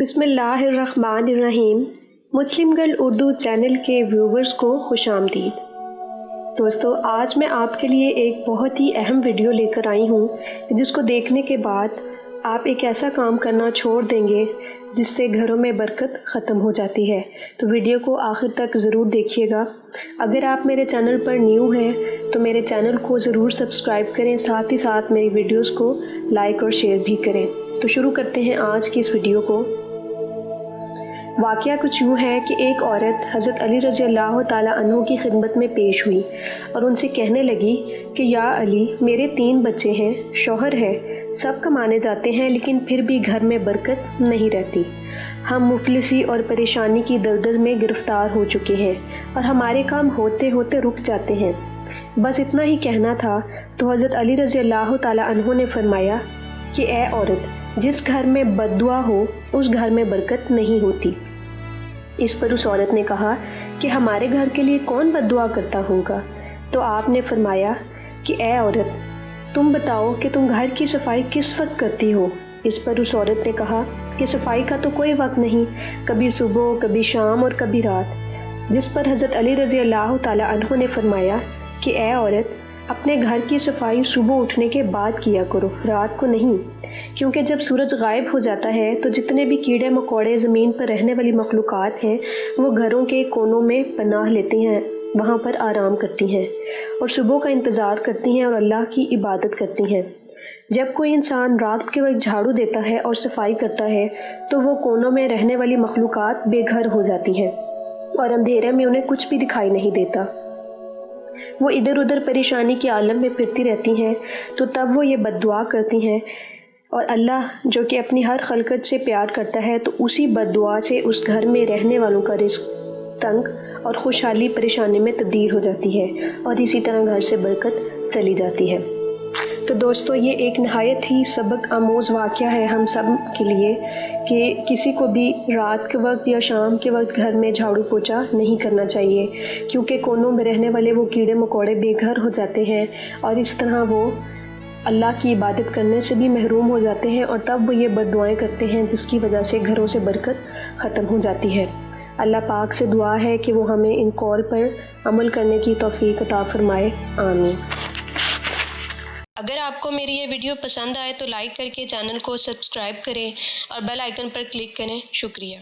بسم اللہ الرحمن الرحیم۔ مسلم گرل اردو چینل کے ویورز کو خوش آمدید۔ دوستو، آج میں آپ کے لیے ایک بہت ہی اہم ویڈیو لے کر آئی ہوں جس کو دیکھنے کے بعد آپ ایک ایسا کام کرنا چھوڑ دیں گے جس سے گھروں میں برکت ختم ہو جاتی ہے۔ تو ویڈیو کو آخر تک ضرور دیکھیے گا۔ اگر آپ میرے چینل پر نیو ہیں تو میرے چینل کو ضرور سبسکرائب کریں، ساتھ ہی ساتھ میری ویڈیوز کو لائک اور شیئر بھی کریں۔ تو شروع کرتے ہیں آج کی اس ویڈیو کو۔ واقعہ کچھ یوں ہے کہ ایک عورت حضرت علی رضی اللہ تعالیٰ عنہ کی خدمت میں پیش ہوئی اور ان سے کہنے لگی کہ یا علی، میرے 3 بچے ہیں، شوہر ہے، سب کمانے جاتے ہیں لیکن پھر بھی گھر میں برکت نہیں رہتی۔ ہم مفلسی اور پریشانی کی دلدل میں گرفتار ہو چکے ہیں اور ہمارے کام ہوتے ہوتے رک جاتے ہیں۔ بس اتنا ہی کہنا تھا تو حضرت علی رضی اللہ تعالیٰ عنہ نے فرمایا کہ اے عورت، جس گھر میں بد دعا ہو اس گھر میں برکت نہیں ہوتی۔ اس پر اس عورت نے کہا کہ ہمارے گھر کے لیے کون بد دعا کرتا ہوگا؟ تو آپ نے فرمایا کہ اے عورت، تم بتاؤ کہ تم گھر کی صفائی کس وقت کرتی ہو؟ اس پر اس عورت نے کہا کہ صفائی کا تو کوئی وقت نہیں، کبھی صبح، کبھی شام اور کبھی رات۔ جس پر حضرت علی رضی اللہ تعالیٰ عنہ نے فرمایا کہ اے عورت، اپنے گھر کی صفائی صبح اٹھنے کے بعد کیا کرو، رات کو نہیں، کیونکہ جب سورج غائب ہو جاتا ہے تو جتنے بھی کیڑے مکوڑے زمین پر رہنے والی مخلوقات ہیں وہ گھروں کے کونوں میں پناہ لیتی ہیں، وہاں پر آرام کرتی ہیں اور صبح کا انتظار کرتی ہیں اور اللہ کی عبادت کرتی ہیں۔ جب کوئی انسان رات کے وقت جھاڑو دیتا ہے اور صفائی کرتا ہے تو وہ کونوں میں رہنے والی مخلوقات بے گھر ہو جاتی ہیں اور اندھیرے میں انہیں کچھ بھی دکھائی نہیں دیتا۔ وہ ادھر ادھر پریشانی کے عالم میں پھرتی رہتی ہیں، تو تب وہ یہ بد دعا کرتی ہیں اور اللہ جو کہ اپنی ہر خلقت سے پیار کرتا ہے تو اسی بد دعا سے اس گھر میں رہنے والوں کا رزق تنگ اور خوشحالی پریشانی میں تبدیل ہو جاتی ہے اور اسی طرح گھر سے برکت چلی جاتی ہے۔ تو دوستو، یہ ایک نہایت ہی سبق آموز واقعہ ہے ہم سب کے لیے کہ کسی کو بھی رات کے وقت یا شام کے وقت گھر میں جھاڑو پوچھا نہیں کرنا چاہیے، کیونکہ کونوں میں رہنے والے وہ کیڑے مکوڑے بے گھر ہو جاتے ہیں اور اس طرح وہ اللہ کی عبادت کرنے سے بھی محروم ہو جاتے ہیں اور تب وہ یہ بد دعائیں کرتے ہیں جس کی وجہ سے گھروں سے برکت ختم ہو جاتی ہے۔ اللہ پاک سے دعا ہے کہ وہ ہمیں ان قول پر عمل کرنے کی توفیق عطا فرمائے، آمین۔ اگر آپ کو میری یہ ویڈیو پسند آئے تو لائک کر کے چینل کو سبسکرائب کریں اور بیل آئیکن پر کلک کریں۔ شکریہ۔